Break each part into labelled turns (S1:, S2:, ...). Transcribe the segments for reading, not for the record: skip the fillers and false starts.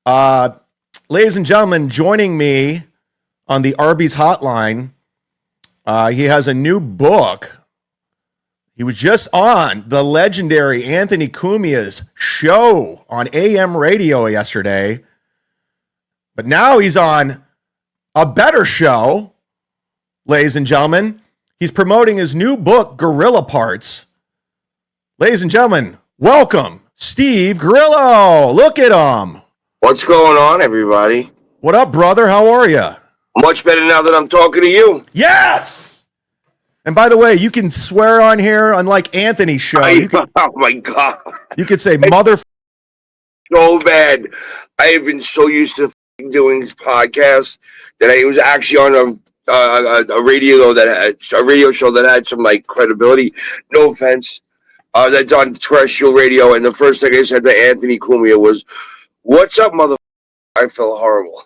S1: Uh, Ladies and gentlemen, joining me on the Arby's hotline, he has a new book. He was just on the legendary Anthony Cumia's show on AM radio yesterday, but now he's on a better show, ladies and gentlemen. He's promoting his new book, Gorilla Parts. Ladies and gentlemen, welcome, Steve Grillo. Look at him.
S2: What's going on, everybody?
S1: What up, brother? How are you?
S2: Much better now that I'm talking to you.
S1: Yes! And by the way, you can swear on here, unlike Anthony's show.
S2: Oh, my God.
S1: You could say mother...
S2: So bad. I have been so used to doing podcasts that I was actually on a radio show that had some, credibility. No offense. That's on terrestrial radio, and the first thing I said to Anthony Cumia was, "What's up, mother?" I felt horrible.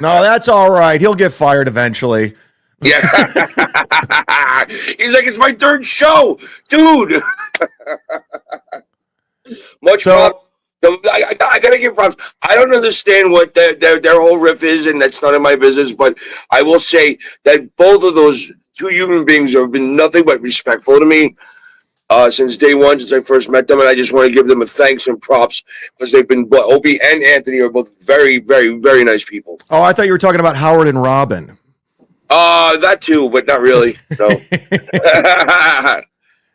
S1: No, that's all right. He'll get fired eventually.
S2: Yeah. He's like, "It's my third show, dude." I gotta give props. I don't understand what their whole riff is, and that's none of my business. But I will say that both of those two human beings have been nothing but respectful to me since day one, since I first met them, and I just want to give them a thanks and props because they've been, Opie and Anthony are both very, very, very nice people.
S1: Oh, I thought you were talking about Howard and Robin.
S2: That too, but not really. No.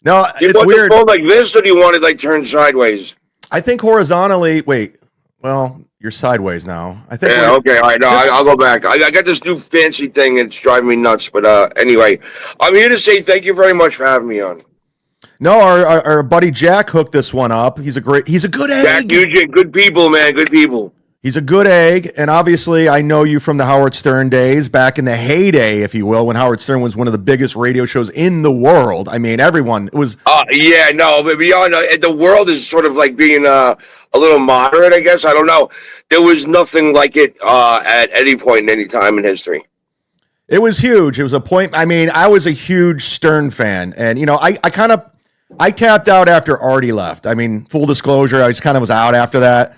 S1: No, it's weird.
S2: Do you want like this, or do you want it turned sideways?
S1: I think horizontally. Wait, well, you're sideways now. I think.
S2: Yeah. Okay. All right. No, I'll go back. I got this new fancy thing. And it's driving me nuts. But anyway, I'm here to say thank you very much for having me on.
S1: No, our buddy Jack hooked this one up. He's a good egg.
S2: Jack, Eugene, good people, man. Good people.
S1: He's a good egg, and obviously I know you from the Howard Stern days, back in the heyday, if you will, when Howard Stern was one of the biggest radio shows in the world. I mean, everyone, it was...
S2: Yeah, no, but beyond, the world is sort of like being a little moderate, I guess. I don't know. There was nothing like it at any point in any time in history.
S1: It was huge. It was a point... I mean, I was a huge Stern fan, and, I tapped out after Artie left. I mean, full disclosure, I just kind of was out after that.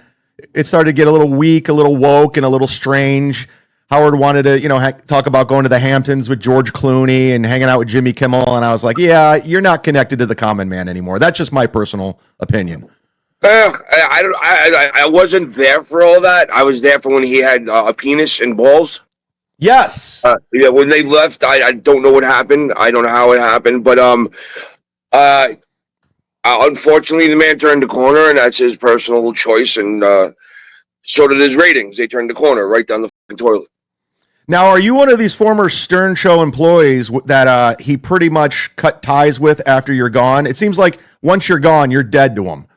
S1: It started to get a little weak, a little woke, and a little strange. Howard wanted to, talk about going to the Hamptons with George Clooney and hanging out with Jimmy Kimmel, and I was like, yeah, you're not connected to the common man anymore. That's just my personal opinion.
S2: I wasn't there for all that. I was there for when he had a penis and balls.
S1: Yes.
S2: Yeah, when they left, I don't know what happened. I don't know how it happened, but unfortunately, the man turned the corner, and that's his personal choice, and so did his ratings. They turned the corner right down the fucking toilet.
S1: Now, are you one of these former Stern Show employees that he pretty much cut ties with after you're gone? It seems like once you're gone, you're dead to him.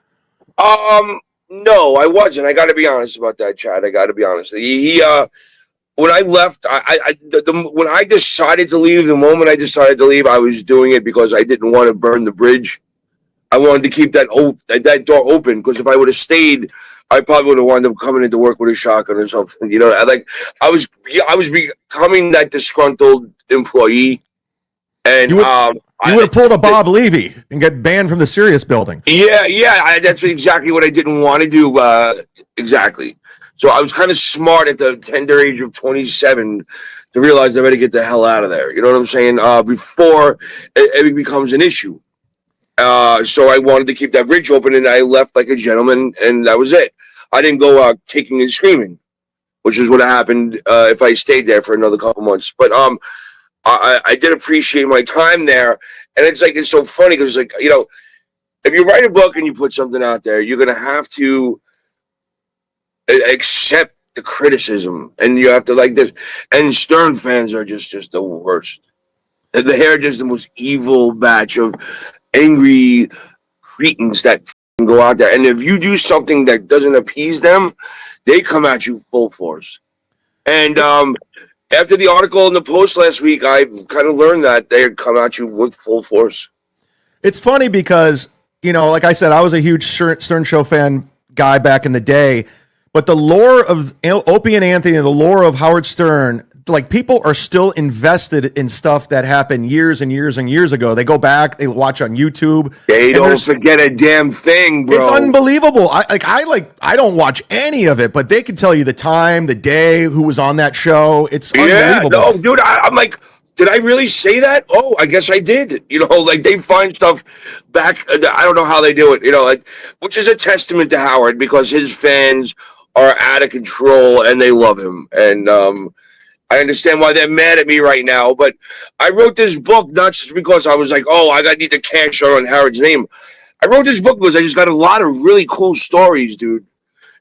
S2: No, I wasn't. I got to be honest about that, Chad. I got to be honest. He when I left, when I decided to leave, the moment I decided to leave, I was doing it because I didn't want to burn the bridge. I wanted to keep that door open, because if I would have stayed, I probably would have wound up coming into work with a shotgun or something. I was becoming that disgruntled employee, and you would
S1: have pulled a Bob Levy and get banned from the Sirius building.
S2: Yeah, that's exactly what I didn't want to do. Exactly. So I was kind of smart at the tender age of 27 to realize I better get the hell out of there. You know what I'm saying? Before it becomes an issue. So I wanted to keep that bridge open, and I left like a gentleman, and that was it. I didn't go kicking and screaming, which is what happened if I stayed there for another couple months. But I did appreciate my time there, and it's so funny because if you write a book and you put something out there, you're gonna have to accept the criticism, and you have to like this. And Stern fans are just the worst. They're just the most evil batch of angry cretins that go out there, and if you do something that doesn't appease them, they come at you full force. And after the article in the Post last week, I've kind of learned that they come at you with full force.
S1: It's funny because, like I said, I was a huge Stern Show fan guy back in the day, but the lore of Opie and Anthony and the lore of Howard Stern, like people are still invested in stuff that happened years and years and years ago. They go back, they watch on YouTube.
S2: They don't forget a damn thing, bro.
S1: It's unbelievable. I don't watch any of it, but they can tell you the time, the day, who was on that show. It's unbelievable.
S2: No, dude, I'm like, did I really say that? Oh, I guess I did. Like they find stuff back. I don't know how they do it, like, which is a testament to Howard because his fans are out of control and they love him. And I understand why they're mad at me right now, but I wrote this book not just because I was like, oh, I need to cash out on Howard's name. I wrote this book because I just got a lot of really cool stories, dude.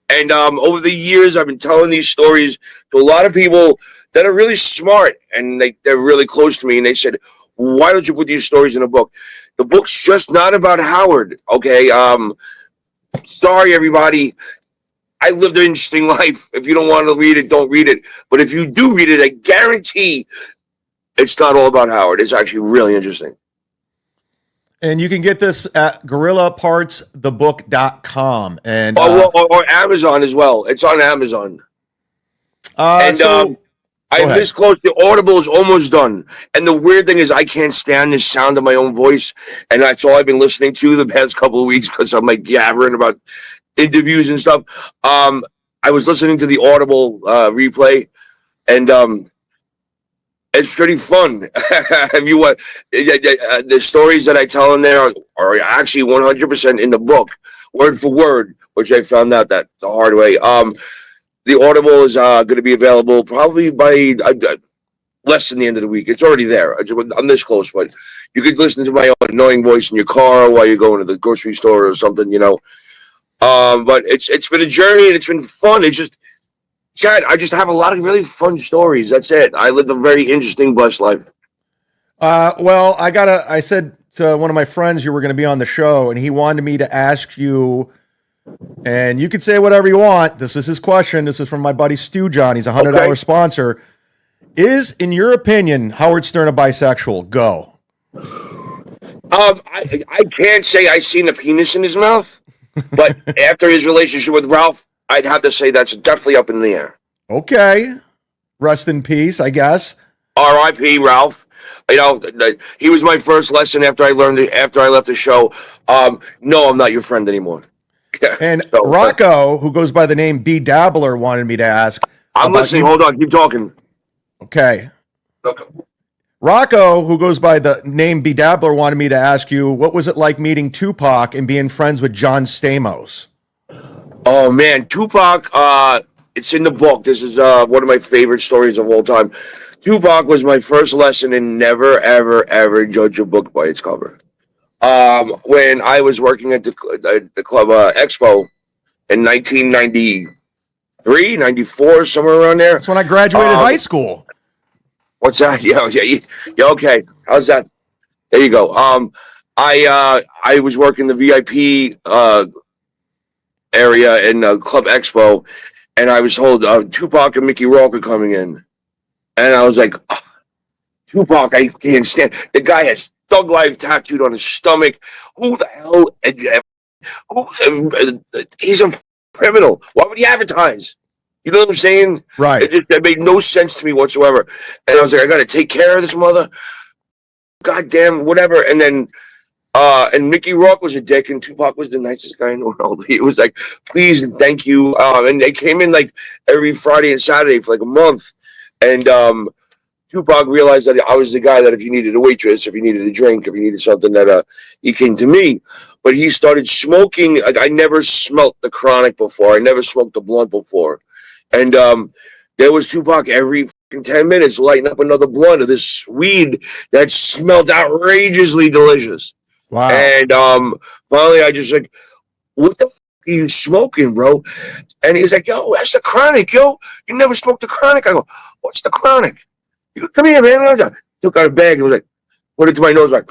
S2: And over the years, I've been telling these stories to a lot of people that are really smart and they're really close to me. And they said, why don't you put these stories in a book? The book's just not about Howard, okay? Sorry, everybody. I lived an interesting life. If you don't want to read it, don't read it. But if you do read it, I guarantee it's not all about Howard. It's actually really interesting.
S1: And you can get this at gorillapartsthebook.com. And
S2: or Amazon as well. It's on Amazon. I'm this close. The Audible is almost done. And the weird thing is I can't stand the sound of my own voice. And that's all I've been listening to the past couple of weeks because I'm like yabbering about interviews and stuff. I was listening to the Audible replay, and it's pretty fun. If you want, the stories that I tell in there are actually 100% in the book, word for word, which I found out that the hard way. The Audible is going to be available probably by less than the end of the week. It's already there. I'm this close, but you could listen to my own annoying voice in your car while you're going to the grocery store or something, But it's been a journey and it's been fun. It's just, God, I just have a lot of really fun stories. That's it. I lived a very interesting, blessed life.
S1: Well, I said to one of my friends you were going to be on the show, and he wanted me to ask you, and you could say whatever you want. This is his question. This is from my buddy Stuttering John. He's a $100 sponsor. Is, in your opinion, Howard Stern a bisexual? Go.
S2: I can't say I seen a penis in his mouth, but after his relationship with Ralph, I'd have to say that's definitely up in the air.
S1: Okay. Rest in peace, I guess.
S2: R.I.P. Ralph. He was my first lesson after I left the show. No, I'm not your friend anymore.
S1: And so, Rocco, who goes by the name B Dabbler, wanted me to ask.
S2: I'm listening. Hold on. Keep talking.
S1: Okay. Rocco, who goes by the name B Dabbler, wanted me to ask you, what was it like meeting Tupac and being friends with John Stamos?
S2: Oh, man. Tupac, it's in the book. This is one of my favorite stories of all time. Tupac was my first lesson in never, ever, ever judge a book by its cover. When I was working at the club Expo in 1993, 94, somewhere around there.
S1: That's when I graduated high school.
S2: What's that? Yeah, okay. How's that? There you go. I was working the VIP area in Club Expo, and I was told Tupac and Mickey Rourke are coming in. And I was like, Tupac, I can't stand. The guy has Thug Life tattooed on his stomach. Who the hell? He's a criminal. Why would he advertise? You know what I'm saying?
S1: Right.
S2: It made no sense to me whatsoever. And I was like, I got to take care of this mother. Goddamn, whatever. And then, and Mickey Rourke was a dick, and Tupac was the nicest guy in the world. He was like, please and thank you. And they came in like every Friday and Saturday for like a month. And Tupac realized that I was the guy that if you needed a waitress, if you needed a drink, if you needed something, that he came to me. But he started smoking. Like, I never smelt the chronic before. I never smoked the blunt before. And there was Tupac every 10 minutes lighting up another blunt of this weed that smelled outrageously delicious.
S1: Wow.
S2: And finally I just like, what the f are you smoking, bro? And he was like, yo, that's the chronic, yo. You never smoked the chronic. I go, what's the chronic? You go, come here, man. I took out a bag and was like, put it to my nose, like,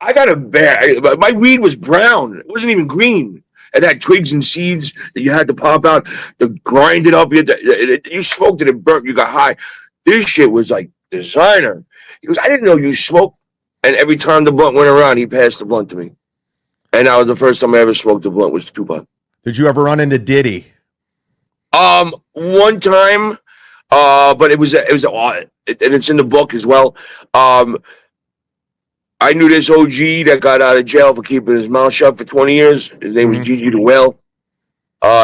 S2: I got a bag. My weed was brown. It wasn't even green. It had twigs and seeds that you had to pop out to grind it up. You smoked it and burnt. You got high. This shit was like designer. He goes, I didn't know you smoked. And every time the blunt went around, he passed the blunt to me. And that was the first time I ever smoked a blunt was Tupac.
S1: Did you ever run into Diddy?
S2: One time But it was and it's in the book as well. I knew this OG that got out of jail for keeping his mouth shut for 20 years. His name was Gigi the Whale.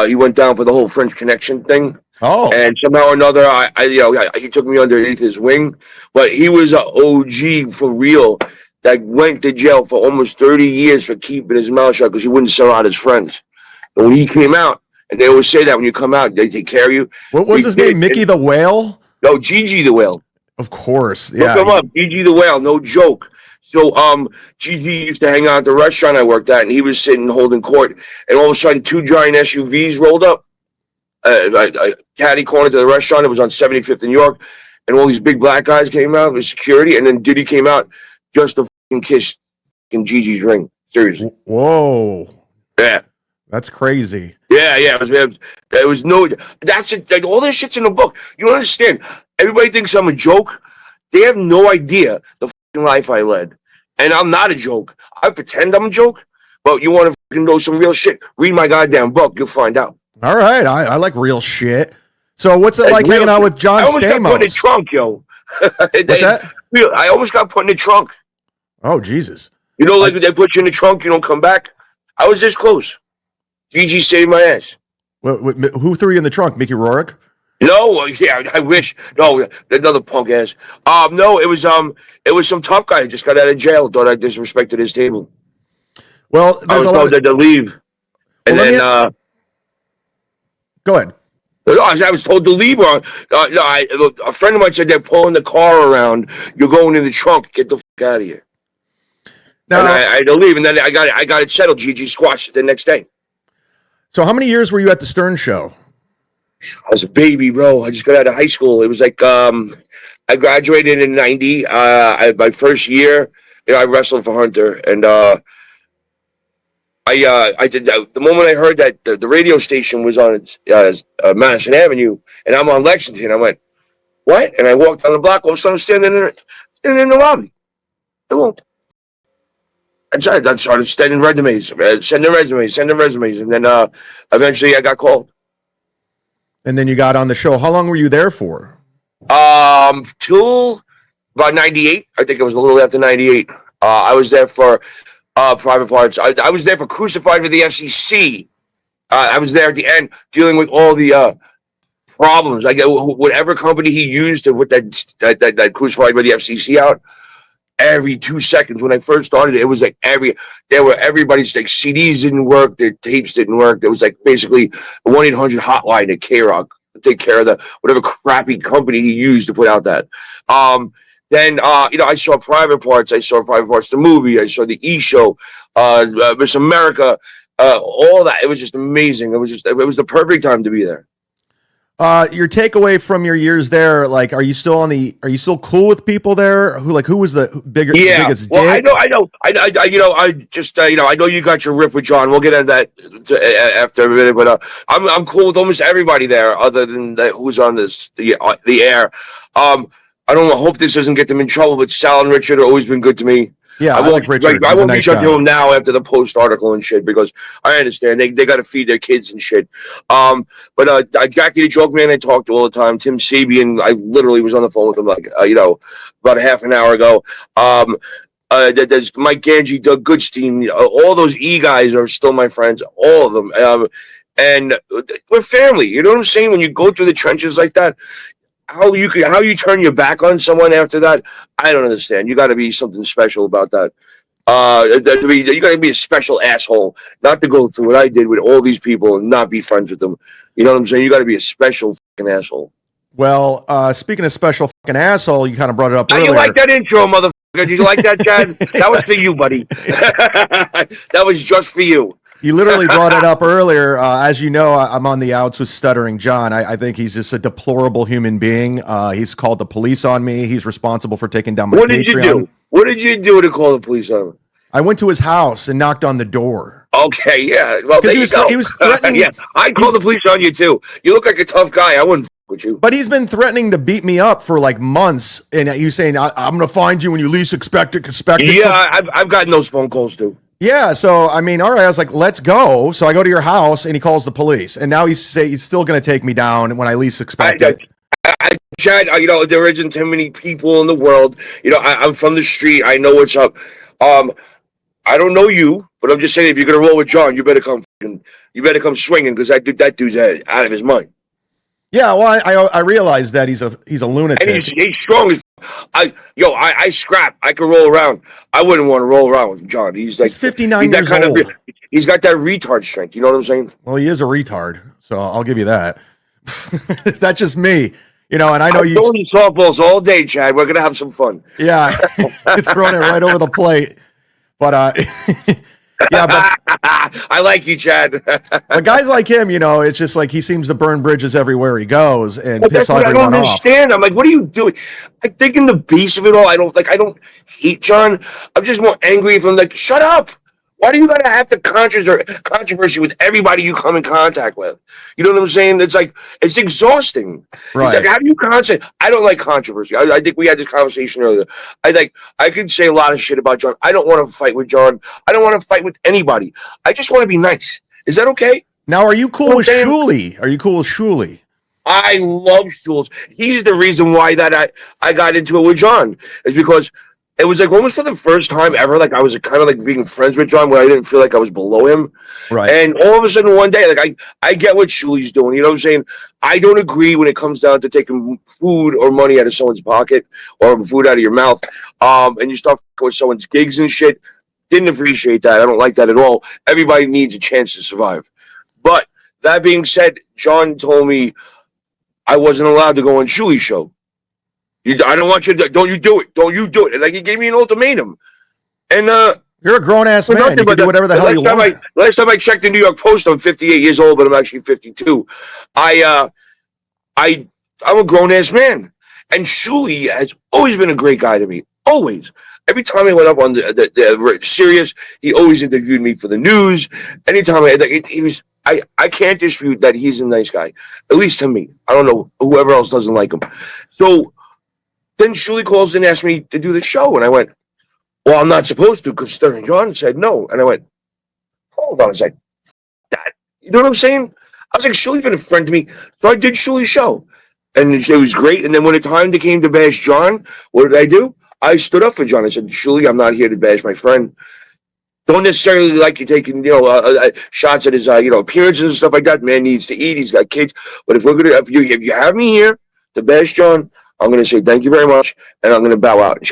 S2: He went down for the whole French Connection thing.
S1: Oh.
S2: And somehow or another, he took me underneath his wing. But he was an OG for real that went to jail for almost 30 years for keeping his mouth shut because he wouldn't sell out his friends. And when he came out, and they always say that when you come out, they take care of you.
S1: What was his name? Mickey the Whale?
S2: No, Gigi the Whale.
S1: Of course. Yeah.
S2: Look him up. Gigi the Whale. No joke. So Gigi used to hang out at the restaurant I worked at, and he was sitting holding court, and all of a sudden 2 giant SUVs rolled up. Caddy corner to the restaurant. It was on 75th in York, and all these big black guys came out with security, and then Diddy came out just to fucking kiss in Gigi's ring. Seriously.
S1: Whoa.
S2: Yeah.
S1: That's crazy.
S2: Yeah. It was no. That's it. Like, all this shit's in the book. You don't understand. Everybody thinks I'm a joke. They have no idea the fucking life I led, and I'm not a joke. I pretend I'm a joke, but you want to fucking know some real shit? Read my goddamn book. You'll find out.
S1: All right. I like real shit. So what's it like hanging out with John Stamos?
S2: I almost got put in the trunk, yo.
S1: What's that?
S2: I almost got put in the trunk.
S1: Oh, Jesus.
S2: You know, like they put you in the trunk, you don't come back. I was this close. Gigi saved my ass.
S1: Who threw you in the trunk? Mickey Rourke?
S2: No, yeah, I wish. No, another punk ass. No, it was some tough guy who just got out of jail. Thought I disrespected his table.
S1: Well,
S2: I was told to leave, and then
S1: go ahead.
S2: I was told to leave. A friend of mine said they're pulling the car around. You're going in the trunk. Get the fuck out of here. Now, and I had to leave, and then I got it settled. Gigi squashed it the next day.
S1: So how many years were you at the Stern Show?
S2: I was a baby, bro. I just got out of high school. It was like I graduated in '90. My first year, I wrestled for Hunter, and I did the moment I heard that the radio station was on Madison Avenue, and I'm on Lexington. I went, what? And I walked down the block. All of a sudden, I'm standing in the lobby. I won't. I started sending resumes, and then eventually I got called.
S1: And then you got on the show. How long were you there for?
S2: Till about 98. I think it was a little after 98. I was there for private parts. I was there for Crucified for the FCC. I was there at the end dealing with all the problems. Like whatever company he used to put that Crucified by the FCC out. Every 2 seconds when I first started, it was like everybody's like CDs didn't work, their tapes didn't work. There was like basically a 1-800 hotline at K-Rock to take care of whatever crappy company he used to put out that. Then I saw Private Parts. I saw Private Parts, the movie. I saw the E-Show, Miss America, all that. It was just amazing. It was the perfect time to be there.
S1: Your takeaway from your years there, like, are you still cool with people there? Who was the biggest
S2: well,
S1: dick?
S2: I know. I know you got your riff with John. We'll get into that after a minute, but I'm cool with almost everybody there, other than who's on the air. I don't hope this doesn't get them in trouble, but Sal and Richard have always been good to me.
S1: Yeah, I like Richard.
S2: I won't reach out to him now after the Post article and shit, because I understand they got to feed their kids and shit. But Jackie the Joke Man I talk to all the time. Tim Sabian, I literally was on the phone with him about a half an hour ago. There's Mike Ganji, Doug Goodstein, all those E guys are still my friends, all of them. And we're family. You know what I'm saying? When you go through the trenches like that, how you turn your back on someone after that, I don't understand. You got to be something special about that. You got to be a special asshole not to go through what I did with all these people and not be friends with them. You know what I'm saying? You got to be a special fucking asshole.
S1: Well, speaking of special fucking asshole, you kind of brought it up earlier.
S2: You like that intro, motherfucker? Did you like that, Chad? That was for you, buddy. That was just for you.
S1: You literally brought it up earlier. As you know, I'm on the outs with Stuttering John. I think he's just a deplorable human being. He's called the police on me. He's responsible for taking down my Patreon.
S2: What did you do? What did you do to call the police on him?
S1: I went to his house and knocked on the door.
S2: Okay, yeah. Well, there you go.
S1: He was threatening.
S2: Yeah, I'd call the police on you, too. You look like a tough guy. I wouldn't with you.
S1: But he's been threatening to beat me up for like months. And he's saying, I'm going to find you when you least expect it.
S2: Yeah, I've gotten those phone calls, too.
S1: Yeah, so I mean, all right, I was like, let's go. So I go to your house and he calls the police. And now he's still going to take me down when I least expect it.
S2: Chad, there isn't too many people in the world. I'm from the street. I know what's up. I don't know you, but I'm just saying, if you're gonna roll with John, you better come swinging, because that dude's out of his mind.
S1: Yeah, well, I realize that he's a lunatic.
S2: And he's strong as I scrap. I can roll around. I wouldn't want to roll around with John. He's
S1: 59 years old.
S2: He's got that retard strength. You know what I'm saying?
S1: Well, he is a retard, so I'll give you that. That's just me. And I know
S2: I'm throwing you softballs all day, Chad. We're gonna have some fun.
S1: Yeah, throwing it right over the plate. But yeah, but
S2: I like you, Chad.
S1: but guys like him, it's just like he seems to burn bridges everywhere he goes and piss everyone off.
S2: Understand? I'm like, what are you doing? I think in the base of it all, I don't hate John. I'm just more angry if I'm like, shut up. Why do you gotta have the controversy with everybody you come in contact with? You know what I'm saying? It's like, it's exhausting.
S1: Right.
S2: It's like, how do you I don't like controversy. I think we had this conversation earlier. I can say a lot of shit about John. I don't want to fight with John. I don't want to fight with anybody. I just want to be nice. Is that okay?
S1: Now, are you cool with Shuli? Are you cool with Shuli?
S2: I love Schultz. He's the reason why that I got into it with John, is because it was like almost for the first time ever, like I was kind of like being friends with John, where I didn't feel like I was below him.
S1: Right.
S2: And all of a sudden one day, like I get what Shuli's doing. You know what I'm saying? I don't agree when it comes down to taking food or money out of someone's pocket or food out of your mouth. And you start with someone's gigs and shit. Didn't appreciate that. I don't like that at all. Everybody needs a chance to survive. But that being said, John told me I wasn't allowed to go on Shuli's show. I don't want you to. Don't you do it? Don't you do it? And like, he gave me an ultimatum. And
S1: you're a grown ass man. You can do whatever the hell you want.
S2: Last time I checked the New York Post, I'm 58 years old, but I'm actually 52. I'm a grown ass man, and Shuli has always been a great guy to me. Always. Every time I went up on the Sirius, he always interviewed me for the news. Anytime he was. I can't dispute that he's a nice guy, at least to me. I don't know whoever else doesn't like him. So then Shuli calls and asked me to do the show, and I went, well, I'm not supposed to, because Stuttering John said no. And I went, hold on a second. That, you know what I'm saying? I was like, Shuli's been a friend to me. So I did Shuli's show. And it was great. And then when the time came to bash John, what did I do? I stood up for John. I said, Shuli, I'm not here to bash my friend. Don't necessarily like you taking, shots at his, appearances and stuff like that. Man needs to eat. He's got kids. But if you have me here to bash John, I'm going to say thank you very much, and I'm going to bow out. And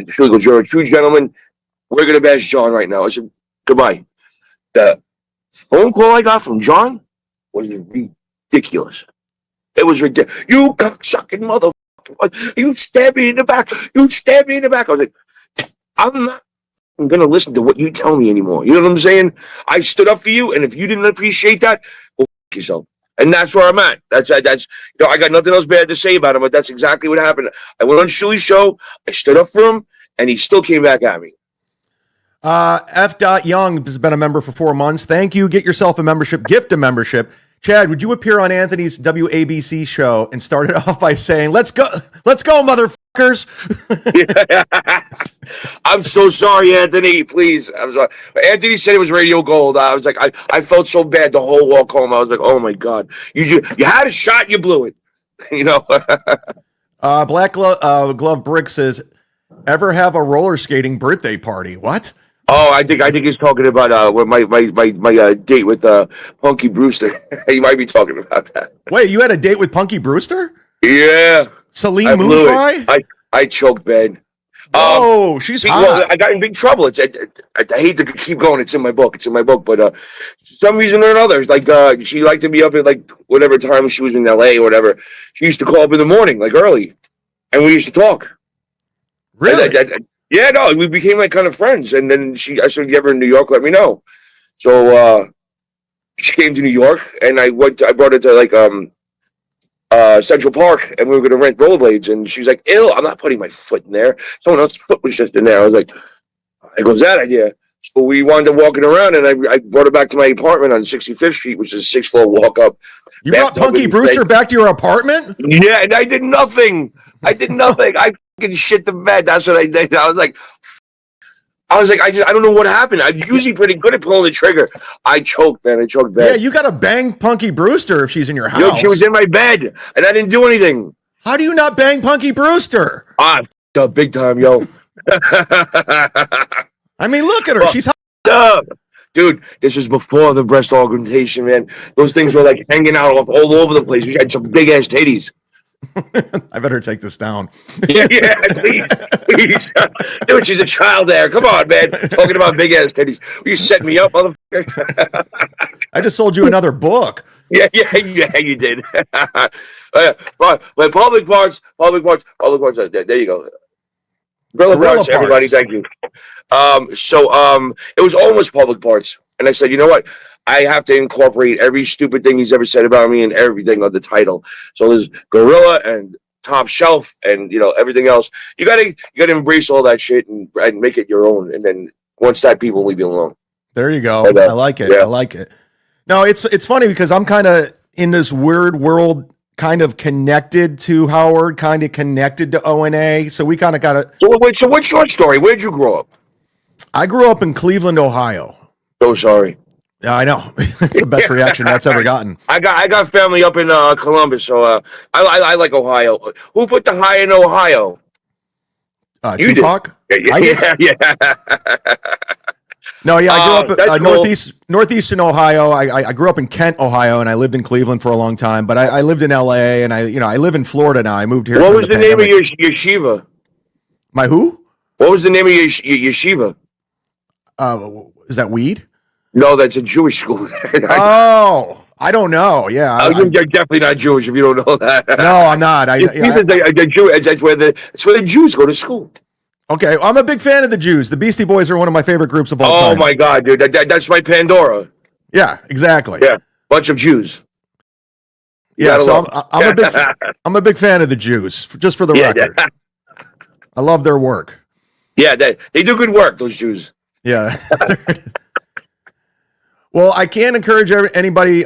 S2: Shuli goes, you're a true gentleman. We're going to bash John right now. I said, goodbye. The phone call I got from John was ridiculous. It was ridiculous. You cocksucking motherfucker. You stabbed me in the back. You stabbed me in the back. I was like, I'm not going to listen to what you tell me anymore. You know what I'm saying? I stood up for you, and if you didn't appreciate that, go fuck yourself. And that's where I'm at. That's I got nothing else bad to say about him, but that's exactly what happened. I went on Shuli's show, I stood up for him, and he still came back at me.
S1: F. Young has been a member for 4 months. Thank you. Get yourself a membership, gift a membership. Chad, would you appear on Anthony's WABC show and start it off by saying, let's go, motherfuckers.
S2: I'm so sorry, Anthony. Please. I'm sorry. Anthony said it was radio gold. I was like, I felt so bad the whole walk home. I was like, oh my God. You had a shot, you blew it.
S1: Black Glove Brick says, ever have a roller skating birthday party? What?
S2: Oh, I think he's talking about my date with Punky Brewster. He might be talking about that.
S1: Wait, you had a date with Punky Brewster?
S2: Yeah.
S1: Celine Moonfry?
S2: I choked bad.
S1: Oh, she's hot.
S2: Well, I got in big trouble. I hate to keep going. It's in my book. But for some reason or another, like she liked to be up at like whatever time she was in LA or whatever. She used to call up in the morning, like early, and we used to talk.
S1: Really?
S2: Yeah, no, we became like kind of friends. And then I said, if you're ever in New York, let me know. So she came to New York, and I brought her to like Central Park, and we were going to rent rollerblades. And she's like, ew, I'm not putting my foot in there. Someone else's foot was just in there. I was like, there goes that idea. So we wound up walking around, and I brought her back to my apartment on 65th Street, which is a 6-floor walk up.
S1: You brought Punky Brewster back to your apartment?
S2: Yeah, and I did nothing. I fucking shit the bed. That's what I did. I was like, I don't know what happened. I'm usually pretty good at pulling the trigger. I choked, man. I choked bad.
S1: Yeah, you got to bang Punky Brewster if she's in your house.
S2: Yo, she was in my bed, and I didn't do anything.
S1: How do you not bang Punky Brewster?
S2: Big time, yo.
S1: I mean, look at her. She's hot.
S2: Dude, this was before the breast augmentation, man. Those things were like hanging out all over the place. We had some big ass titties.
S1: I better take this down.
S2: Yeah, please. Dude, she's a child there. Come on, man. Talking about big ass titties. You set me up, motherfucker.
S1: I just sold you another book.
S2: Yeah, you did. But public parts. There you go. Grillo parts, everybody. Thank you. It was almost public parts, and I said, you know what? I have to incorporate every stupid thing he's ever said about me and everything on the title. So there's Gorilla and Top Shelf, and everything else. You gotta embrace all that shit and make it your own. And then once that, people leave you alone.
S1: There you go. I like it. Yeah. I like it. No, it's funny because I'm kind of in this weird world, kind of connected to Howard, kind of connected to O&A. So we kind of got to.
S2: So what's your story? Where'd you grow up?
S1: I grew up in Cleveland, Ohio.
S2: So sorry.
S1: Yeah, I know. It's the best reaction that's ever gotten.
S2: I got family up in Columbus, so I like Ohio. Who put the high in Ohio?
S1: You Tupac?
S2: Yeah.
S1: No, yeah, I grew up northeastern Ohio. I grew up in Kent, Ohio, and I lived in Cleveland for a long time. But I lived in LA, and I live in Florida now. I moved here.
S2: What was the name of your yeshiva?
S1: My who?
S2: What was the name of your yeshiva?
S1: Is that weed?
S2: No, that's a Jewish school.
S1: Oh, I don't know. Yeah,
S2: you're definitely not Jewish if you don't know that.
S1: No, I'm not.
S2: That's where the Jews go to school.
S1: Okay, I'm a big fan of the Jews. The Beastie Boys are one of my favorite groups of all time.
S2: Oh my God, dude, that's my Pandora.
S1: Yeah, exactly.
S2: Yeah, bunch of Jews.
S1: Yeah, so I'm a big fan of the Jews. Just for the record, I love their work.
S2: Yeah, they do good work. Those Jews.
S1: Yeah. Well, I can't encourage anybody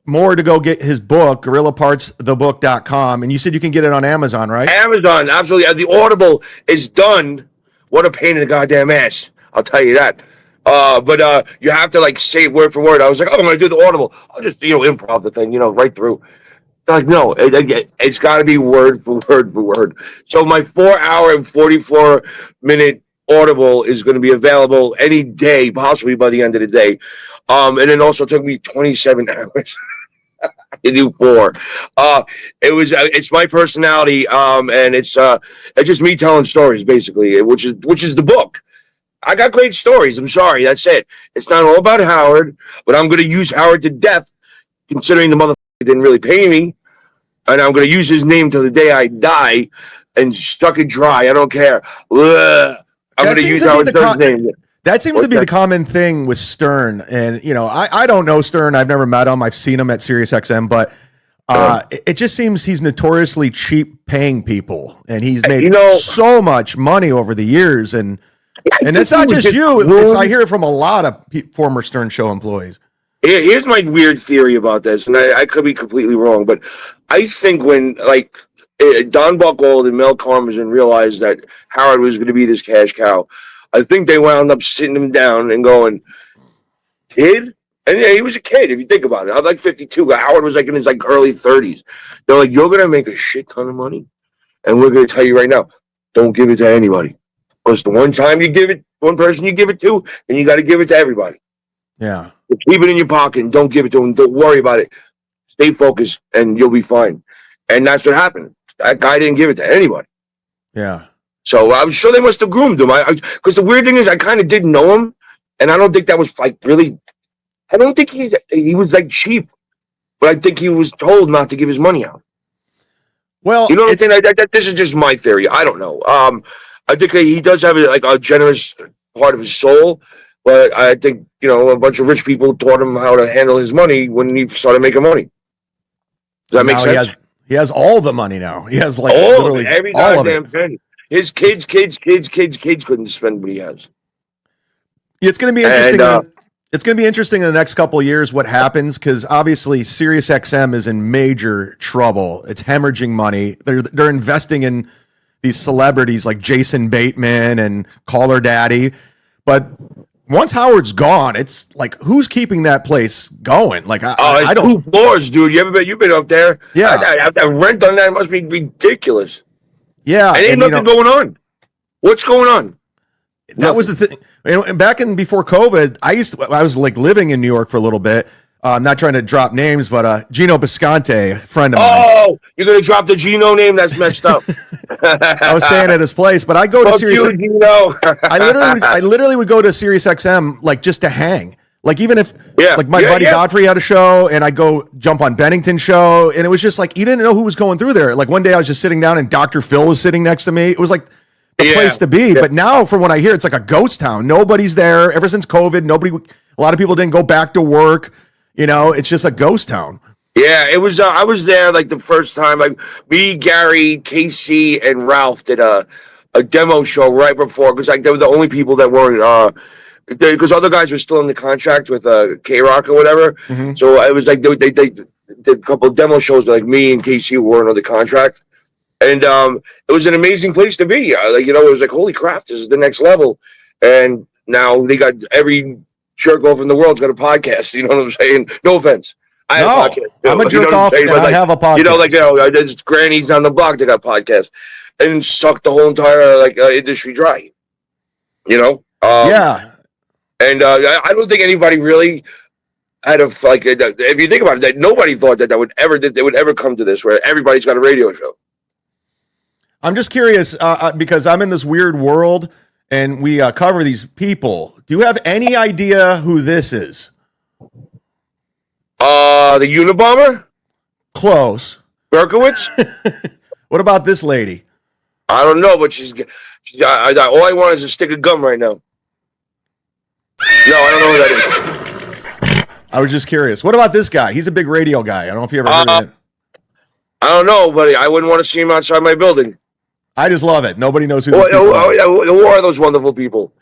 S1: more to go get his book, GorillaPartsTheBook.com. And you said you can get it on Amazon, right?
S2: Amazon, absolutely. The Audible is done. What a pain in the goddamn ass. I'll tell you that. But you have to say it word for word. I was like, I'm going to do the Audible. I'll just, improv the thing, right through. Like, no, it's got to be word for word for word. So my 4-hour and 44-minute Audible is going to be available any day, possibly by the end of the day. And it also took me 27 hours to do 4. It's my personality, and it's just me telling stories, basically, which is the book. I got great stories. I'm sorry, that's it. It's not all about Howard, but I'm going to use Howard to death, considering the motherfucker didn't really pay me, and I'm going to use his name till the day I die, and stuck it dry. I don't care. Ugh. I'm going to use Howard Stern's name.
S1: That seems to be the common thing with Stern. And, I don't know Stern. I've never met him. I've seen him at SiriusXM, but it just seems he's notoriously cheap paying people. And he's made so much money over the years. And it's not just you. I hear it from a lot of former Stern Show employees.
S2: Here's my weird theory about this, and I could be completely wrong, but I think when, Don Buchwald and Mel Karmazin realized that Howard was going to be this cash cow, I think they wound up sitting him down and going, kid? And yeah, he was a kid, if you think about it. I'm 52. Howard was in his early 30s. They're like, you're going to make a shit ton of money, and we're going to tell you right now, don't give it to anybody. Because the one time you give it, one person you give it to, and you got to give it to everybody.
S1: Yeah.
S2: Keep it in your pocket and don't give it to them. Don't worry about it. Stay focused, and you'll be fine. And that's what happened. That guy didn't give it to anybody.
S1: Yeah.
S2: So I'm sure they must have groomed him. Because the weird thing is, I kind of didn't know him, and I don't think that was really. I don't think he was cheap, but I think he was told not to give his money out.
S1: Well,
S2: you know what I'm saying? This is just my theory. I don't know. I think he does have a generous part of his soul, but I think a bunch of rich people taught him how to handle his money when he started making money. Does that make sense?
S1: He has all the money now. He has
S2: literally every goddamn penny. His kids couldn't spend what he has.
S1: It's going to be interesting. It's going to be interesting in the next couple of years what happens, because obviously SiriusXM is in major trouble. It's hemorrhaging money. They're investing in these celebrities like Jason Bateman and Caller Daddy, but once Howard's gone, it's like, who's keeping that place going? Like, I don't.
S2: 2 floors, dude. You've been up there.
S1: Yeah.
S2: That rent on that must be ridiculous.
S1: Yeah.
S2: And ain't nothing going on. What's going on?
S1: That was the thing. And back in before COVID, I was like living in New York for a little bit. I'm not trying to drop names, but Gino Bisconte, friend of mine.
S2: Oh, you're gonna drop the Gino name? That's messed up.
S1: I was staying at his place, but I go to Sirius.
S2: Gino.
S1: I literally would go to Sirius XM like just to hang. Like even if like my buddy Godfrey had a show and I go jump on Bennington's show, and it was just like you didn't know who was going through there. Like one day I was just sitting down and Dr. Phil was sitting next to me. It was like the place to be. But now from what I hear, it's like a ghost town. Nobody's there. Ever since COVID, a lot of people didn't go back to work. You know, it's just a ghost town.
S2: Yeah, it was. I was there like the first time. Like me, Gary, Casey, and Ralph did a demo show right before, because like they were the only people that weren't because other guys were still in the contract with K-Rock or whatever. Mm-hmm. So it was like they did a couple of demo shows like me and Casey who weren't on the contract, and it was an amazing place to be. Like it was like, holy crap, this is the next level. And now they got every jerk off in the world's got a podcast. You know what I'm saying? No offense. I have a podcast.
S1: I'm a jerk off and I have a podcast.
S2: There's grannies on the block that got podcasts and sucked the whole entire industry dry.
S1: Yeah.
S2: And I don't think anybody really had if you think about it, that nobody thought that they would ever come to this where everybody's got a radio show.
S1: I'm just curious because I'm in this weird world and we cover these people. Do you have any idea who this is?
S2: The Unabomber?
S1: Close.
S2: Berkowitz?
S1: What about this lady?
S2: I don't know, but she's all I want is a stick of gum right now. No, I don't know who that is.
S1: I was just curious. What about this guy? He's a big radio guy. I don't know if you ever heard of him.
S2: I don't know, buddy. I wouldn't want to see him outside my building.
S1: I just love it. Nobody knows who
S2: these people are. Who are those wonderful people?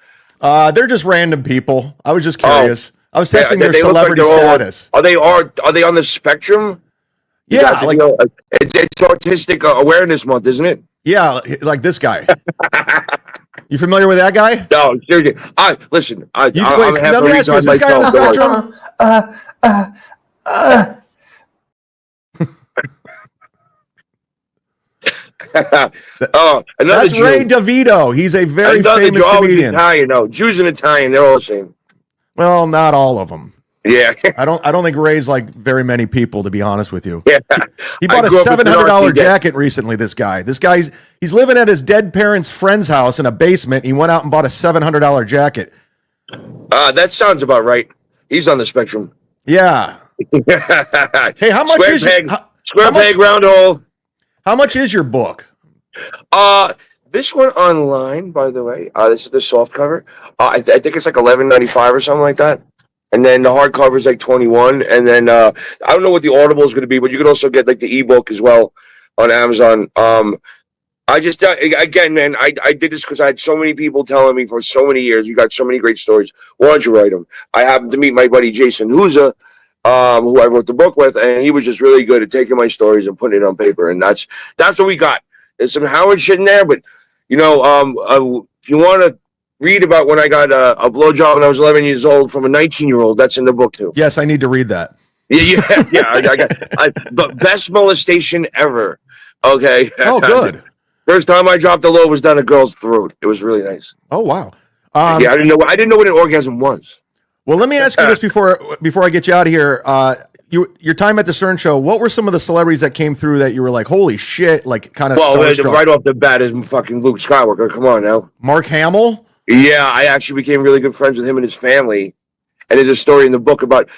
S1: They're just random people. I was just curious. I was testing their celebrity status.
S2: Are they on the spectrum?
S1: Yeah,
S2: it's Autistic Awareness Month, isn't it?
S1: Yeah, like this guy. You familiar with that guy?
S2: No, seriously. Listen.
S1: Let me ask you: is this guy on the spectrum? That's Jew. Ray DeVito. He's a very famous comedian.
S2: Italian, no. Jews and Italian, they're all the same.
S1: Well, not all of them.
S2: Yeah.
S1: I don't think Ray's like very many people, to be honest with you.
S2: Yeah.
S1: He bought a $700 jacket recently, this guy. He's living at his dead parents' friend's house in a basement. He went out and bought a $700 jacket.
S2: That sounds about right. He's on the spectrum.
S1: Yeah. Hey, how much
S2: Square peg, round hole.
S1: How much is your book?
S2: This one online, by the way. This is the soft cover. I think it's like $11.95 or something like that. And then the hardcover is like $21. And then I don't know what the Audible is going to be, but you can also get like the ebook as well on Amazon. I just again, man, I did this because I had so many people telling me for so many years, you got so many great stories. Why don't you write them? I happened to meet my buddy Jason Huza, who I wrote the book with, and he was just really good at taking my stories and putting it on paper. And that's what we got. There's some Howard shit in there, but if you want to read about when I got a blowjob when I was 11 years old from a 19-year-old, that's in the book too.
S1: Yes, I need to read that.
S2: Yeah. I got best molestation ever. Okay.
S1: Oh, good.
S2: First time I dropped a load was down a girl's throat. It was really nice.
S1: Oh, wow.
S2: I didn't know what an orgasm was.
S1: Well, let me ask you this before I get you out of here. Your time at the Stern Show, what were some of the celebrities that came through that you were like, holy shit, like kind of starstruck?
S2: Right off the bat is fucking Luke Skywalker. Come on now.
S1: Mark Hamill?
S2: Yeah, I actually became really good friends with him and his family. And there's a story in the book about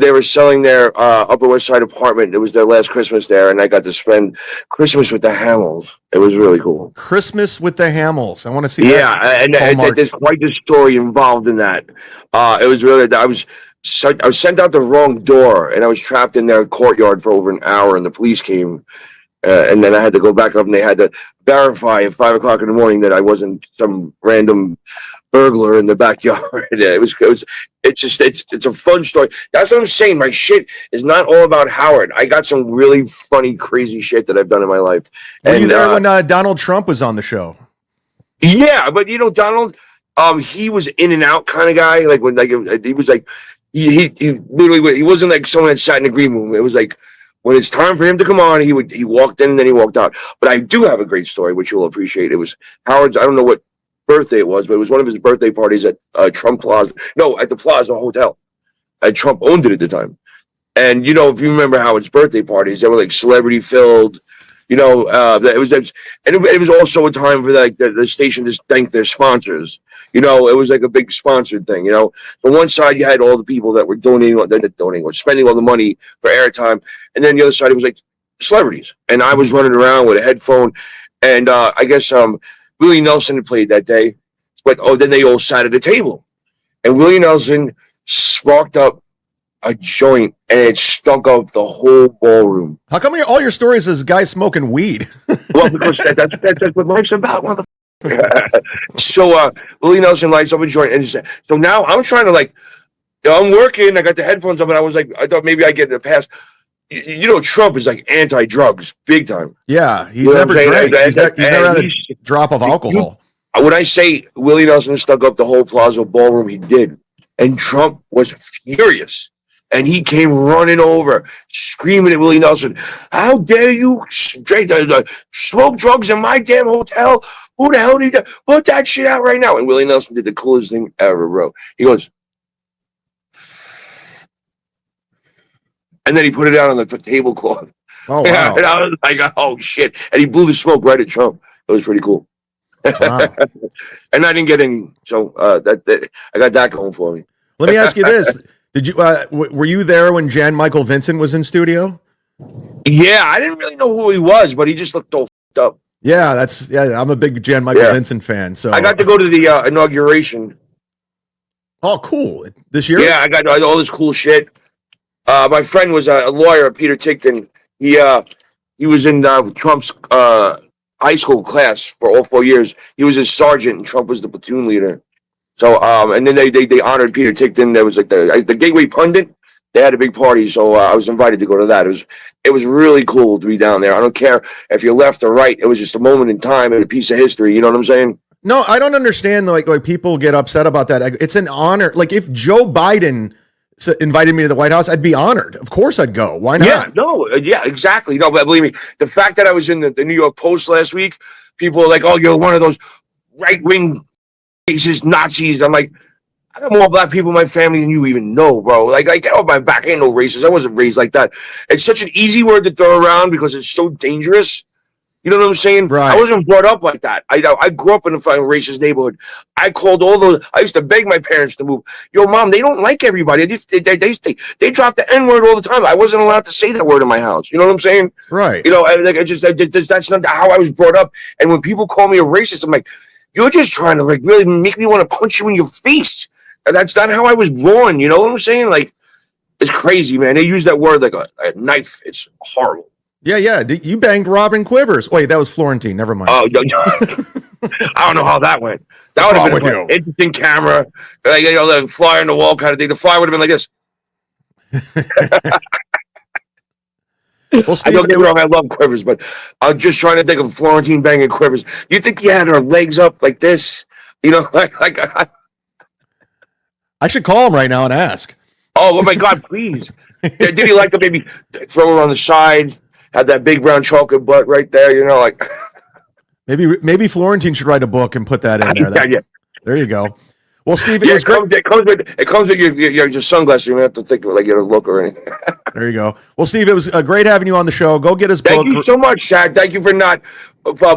S2: they were selling their Upper West Side apartment. It was their last Christmas there, and I got to spend Christmas with the Hamills. It was really cool.
S1: Christmas with the Hamills. I want to see that.
S2: Yeah, and there's quite the story involved in that. It was really, I was sent out the wrong door, and I was trapped in their courtyard for over an hour, and the police came. And then I had to go back up, and they had to verify at 5 o'clock in the morning that I wasn't some random burglar in the backyard. It's a fun story. That's what I'm saying. My shit is not all about Howard. I got some really funny, crazy shit that I've done in my life.
S1: Were you there when Donald Trump was on the show?
S2: Yeah, but Donald, He was in and out kind of guy. Like when he was like he literally he wasn't like someone that sat in the green room. It was like when it's time for him to come on, he walked in and then he walked out. But I do have a great story which you'll appreciate. It was Howard's. I don't know what birthday it was, but it was one of his birthday parties at Trump Plaza. No, at the Plaza Hotel. Trump owned it at the time. And if you remember Howard's birthday parties, they were like celebrity filled. It was also a time for like the station to thank their sponsors. It was like a big sponsored thing. On one side you had all the people that were donating or spending all the money for airtime, and then the other side it was like celebrities. And I was running around with a headphone, and I guess Willie Nelson had played that day, but then they all sat at a table, and Willie Nelson sparked up a joint and it stunk up the whole ballroom.
S1: How come all your stories is guys smoking weed?
S2: Well, because that's what life's about, motherfucker. So Willie Nelson lights up a joint, and so now I'm trying to I'm working. I got the headphones up, and I thought maybe I get the pass. Trump is like anti-drugs, big time.
S1: Yeah, he's never drank. He's never had a drop of alcohol.
S2: When I say Willie Nelson stuck up the whole Plaza ballroom, he did, and Trump was furious. And he came running over, screaming at Willie Nelson, "How dare you smoke drugs in my damn hotel? Who the hell did you put that shit out right now?" And Willie Nelson did the coolest thing ever, bro. He goes, and then he put it out on the tablecloth.
S1: Oh, wow.
S2: And I was like, "Oh shit!" And he blew the smoke right at Trump. It was pretty cool.
S1: Wow.
S2: And I didn't get any, so that I got that going for me.
S1: Let me ask you this. Did you were you there when Jan Michael Vincent was in studio?
S2: Yeah, I didn't really know who he was, but he just looked all f***ed up.
S1: Yeah, I'm a big Jan Michael Vincent fan. So
S2: I got to go to the inauguration.
S1: Oh, cool! This year?
S2: Yeah, I got all this cool shit. My friend was a lawyer, Peter Tickton. He was in Trump's high school class for all 4 years. He was his sergeant, and Trump was the platoon leader. So, and then they honored Peter Tickton. There was like the Gateway Pundit. They had a big party, so I was invited to go to that. It was really cool to be down there. I don't care if you're left or right. It was just a moment in time and a piece of history. You know what I'm saying?
S1: No, I don't understand. Like people get upset about that. It's an honor. Like if Joe Biden invited me to the White House, I'd be honored. Of course, I'd go. Why not?
S2: Yeah, no, yeah, exactly. No, but believe me, the fact that I was in the New York Post last week, people are like, "Oh, you're one of those right-wing racist Nazis." I'm like, I got more black people in my family than you even know, bro. Like, get off my back. I ain't no racist. I wasn't raised like that. It's such an easy word to throw around because it's so dangerous. You know what I'm saying?
S1: Right.
S2: I wasn't brought up like that. I grew up in a fucking racist neighborhood. I called all those. I used to beg my parents to move. Yo, mom, they don't like everybody. They drop the N word all the time. I wasn't allowed to say that word in my house. You know what I'm saying?
S1: Right.
S2: That's not how I was brought up. And when people call me a racist, I'm like, you're just trying to really make me want to punch you in your face. And that's not how I was born. You know what I'm saying? Like, it's crazy, man. They use that word like a knife. It's horrible.
S1: Yeah. You banged Robin Quivers. Wait, that was Florentine. Never mind.
S2: Oh, I don't know how that went. That would have been an interesting camera. The fly on the wall kind of thing. The fly would have been like this.
S1: Well, Steve,
S2: I don't get me wrong, I love Quivers, but I'm just trying to think of Florentine banging Quivers. You think he had her legs up like this? I
S1: should call him right now and ask.
S2: Oh my God, please. Did he like to maybe throw her on the side? Had that big brown chocolate butt right there, like.
S1: Maybe Florentine should write a book and put that in there.
S2: Yeah.
S1: There you go. Well, Steve,
S2: it comes with your sunglasses. You don't have to think of like your look or anything.
S1: There you go. Well, Steve, it was great having you on the show. Go get his book.
S2: Thank you so much, Shaq. Thank you for not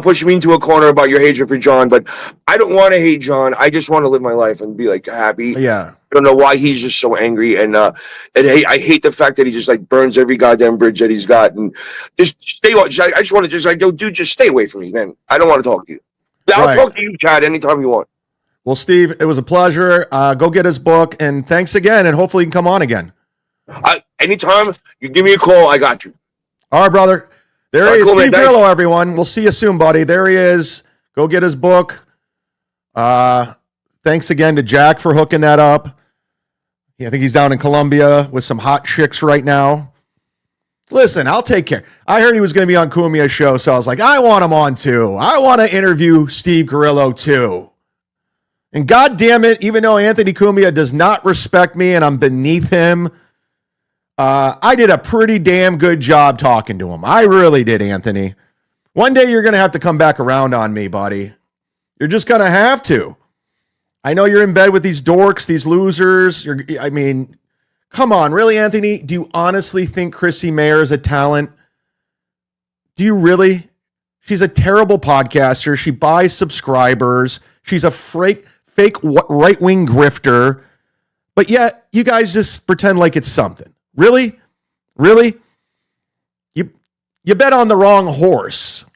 S2: pushing me into a corner about your hatred for John. But I don't want to hate John. I just want to live my life and be like happy.
S1: Yeah.
S2: I don't know why he's just so angry, and I hate the fact that he just like burns every goddamn bridge that he's got, and just stay. I just want to just like, yo, dude, just stay away from me, man. I don't want to talk to you. I'll talk to you, Chad, anytime you want.
S1: Well, Steve, it was a pleasure. Go get his book, and thanks again, and hopefully you can come on again.
S2: Anytime you give me a call, I got you.
S1: All right, brother. There he is, Steve Grillo, everyone. We'll see you soon, buddy. There he is. Go get his book. Thanks again to Jack for hooking that up. Yeah, I think he's down in Colombia with some hot chicks right now. Listen, I'll take care. I heard he was going to be on Kumia's show, so I was like, I want him on too. I want to interview Steve Grillo too. And God damn it, even though Anthony Cumia does not respect me and I'm beneath him, I did a pretty damn good job talking to him. I really did, Anthony. One day you're going to have to come back around on me, buddy. You're just going to have to. I know you're in bed with these dorks, these losers. Come on, really, Anthony? Do you honestly think Chrissy Mayer is a talent? Do you really? She's a terrible podcaster. She buys subscribers. She's a fake right-wing grifter. But yet, you guys just pretend like it's something. Really? Really? You bet on the wrong horse.